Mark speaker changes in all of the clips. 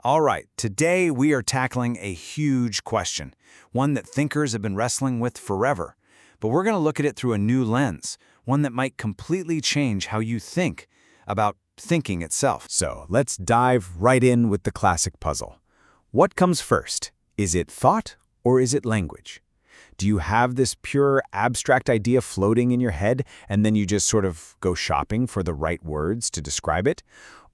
Speaker 1: All right, today we are tackling a huge question, one that thinkers have been wrestling with forever. But we're going to look at it through a new lens, one that might completely change how you think about thinking itself.
Speaker 2: So let's dive right in with the classic puzzle. What comes first? Is it thought or is it language? Do you have this pure abstract idea floating in your head and then you just sort of go shopping for the right words to describe it?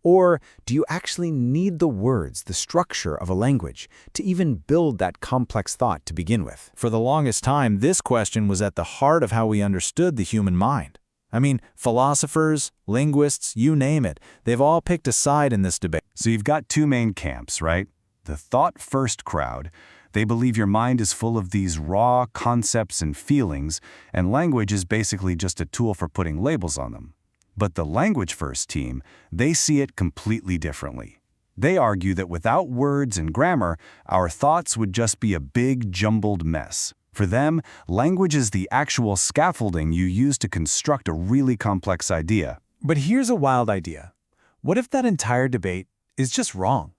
Speaker 2: Or do you actually need the words, the structure of a language, to even build that complex thought to begin with?
Speaker 3: For the longest time, this question was at the heart of how we understood the human mind. I mean, philosophers, linguists, you name it, they've all picked a side in this debate.
Speaker 4: So you've got two main camps, right? The thought-first crowd, they believe your mind is full of these raw concepts and feelings, and language is basically just a tool for putting labels on them. But the language-first team, they see it completely differently. They argue that without words and grammar, our thoughts would just be a big, jumbled mess. For them, language is the actual scaffolding you use to construct a really complex idea.
Speaker 3: But here's a wild idea. What if that entire debate is just wrong?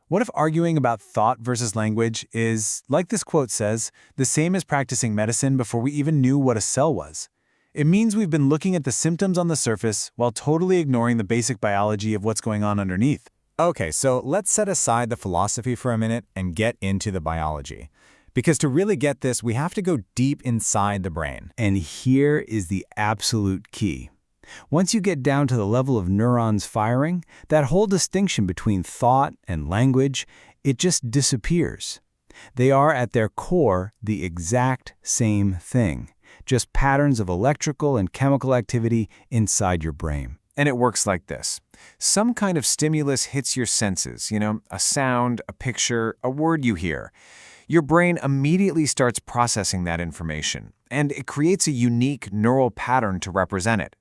Speaker 3: What if arguing about thought versus language is, like this quote says, the same as practicing medicine before we even knew what a cell was? It means we've been looking at the symptoms on the surface while totally ignoring the basic biology of what's going on underneath.
Speaker 2: Okay, so let's set aside the philosophy for a minute and get into the biology. Because to really get this, we have to go deep inside the brain. And here is the absolute key. Once you get down to the level of neurons firing, that whole distinction between thought and language, it just disappears. They are at their core the exact same thing, just patterns of electrical and chemical activity inside your brain.
Speaker 1: And it works like this. Some kind of stimulus hits your senses, a sound, a picture, a word you hear. Your brain immediately starts processing that information, and it creates a unique neural pattern to represent it.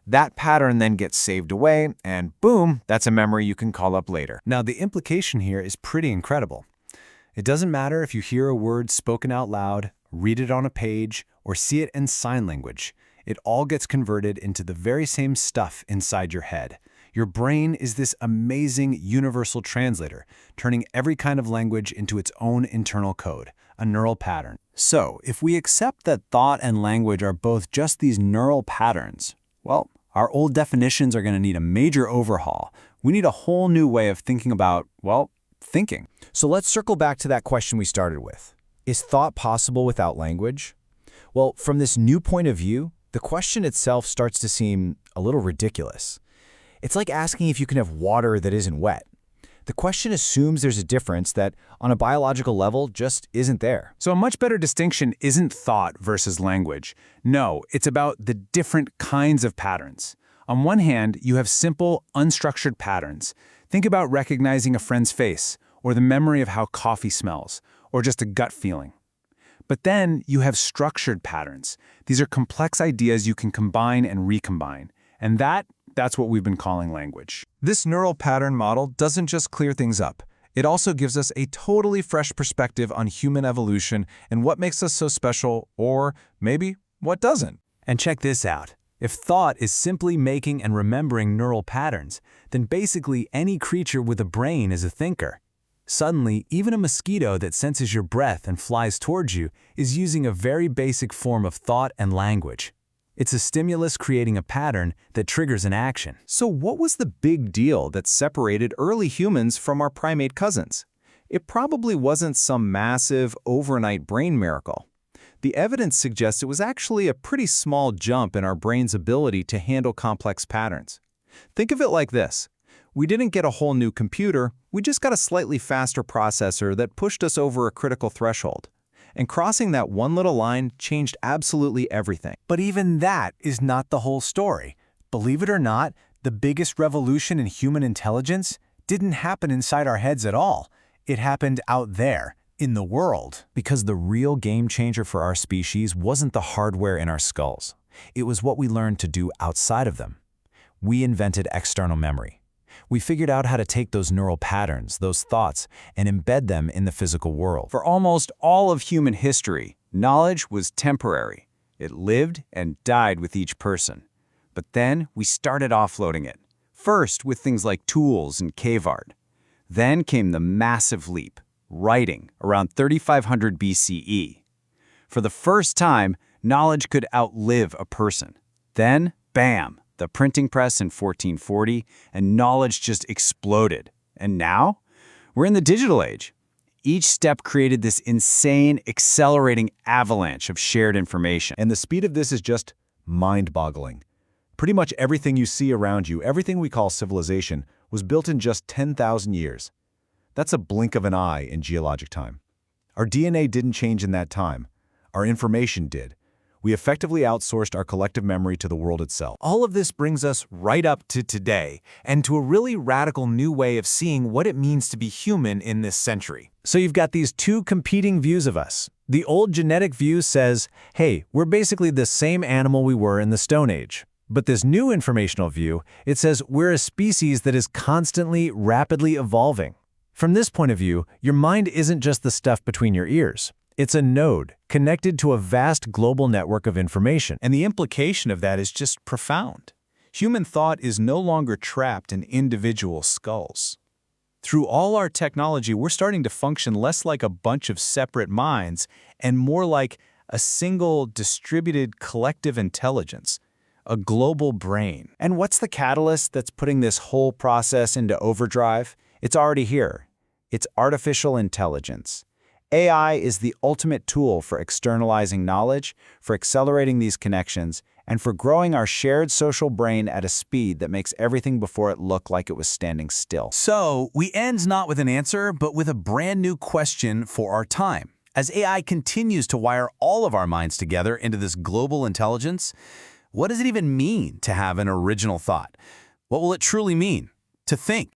Speaker 1: That pattern then gets saved away, and boom, that's a memory you can call up later.
Speaker 2: Now, the implication here is pretty incredible. It doesn't matter if you hear a word spoken out loud, read it on a page, or see it in sign language. It all gets converted into the very same stuff inside your head. Your brain is this amazing universal translator, turning every kind of language into its own internal code, a neural pattern. So, if we accept that thought and language are both just these neural patterns, well, our old definitions are going to need a major overhaul. We need a whole new way of thinking about, thinking. So let's circle back to that question we started with. Is thought possible without language? Well, from this new point of view, the question itself starts to seem a little ridiculous. It's like asking if you can have water that isn't wet. The question assumes there's a difference that, on a biological level, just isn't there.
Speaker 1: So a much better distinction isn't thought versus language. No, it's about the different kinds of patterns. On one hand, you have simple, unstructured patterns. Think about recognizing a friend's face, or the memory of how coffee smells, or just a gut feeling. But then you have structured patterns. These are complex ideas you can combine and recombine. And that's what we've been calling language.
Speaker 3: This neural pattern model doesn't just clear things up. It also gives us a totally fresh perspective on human evolution and what makes us so special, or maybe what doesn't.
Speaker 2: And check this out. If thought is simply making and remembering neural patterns, then basically any creature with a brain is a thinker. Suddenly, even a mosquito that senses your breath and flies towards you is using a very basic form of thought and language. It's a stimulus creating a pattern that triggers an action.
Speaker 3: So what was the big deal that separated early humans from our primate cousins? It probably wasn't some massive, overnight brain miracle. The evidence suggests it was actually a pretty small jump in our brain's ability to handle complex patterns. Think of it like this. We didn't get a whole new computer, we just got a slightly faster processor that pushed us over a critical threshold. And crossing that one little line changed absolutely everything.
Speaker 2: But even that is not the whole story. Believe it or not, the biggest revolution in human intelligence didn't happen inside our heads at all. It happened out there, in the world. Because the real game changer for our species wasn't the hardware in our skulls. It was what we learned to do outside of them. We invented external memory. We figured out how to take those neural patterns, those thoughts, and embed them in the physical world.
Speaker 4: For almost all of human history, knowledge was temporary. It lived and died with each person. But then we started offloading it. First with things like tools and cave art.
Speaker 3: Then came the massive leap, writing, around 3500 BCE. For the first time, knowledge could outlive a person. Then, bam, the printing press in 1440, and knowledge just exploded. And now, we're in the digital age. Each step created this insane, accelerating avalanche of shared information.
Speaker 2: And the speed of this is just mind-boggling. Pretty much everything you see around you, everything we call civilization, was built in just 10,000 years. That's a blink of an eye in geologic time. Our DNA didn't change in that time. Our information did. We effectively outsourced our collective memory to the world itself.
Speaker 5: All of this brings us right up to today, and to a really radical new way of seeing what it means to be human in this century.
Speaker 2: So you've got these two competing views of us. The old genetic view says, hey, we're basically the same animal we were in the Stone Age. But this new informational view, it says we're a species that is constantly, rapidly evolving. From this point of view, your mind isn't just the stuff between your ears. It's a node connected to a vast global network of information.
Speaker 5: And the implication of that is just profound. Human thought is no longer trapped in individual skulls. Through all our technology, we're starting to function less like a bunch of separate minds and more like a single distributed collective intelligence, a global brain.
Speaker 3: And what's the catalyst that's putting this whole process into overdrive? It's already here. It's artificial intelligence. AI is the ultimate tool for externalizing knowledge, for accelerating these connections, and for growing our shared social brain at a speed that makes everything before it look like it was standing still.
Speaker 5: So, we end not with an answer, but with a brand new question for our time. As AI continues to wire all of our minds together into this global intelligence, what does it even mean to have an original thought? What will it truly mean to think?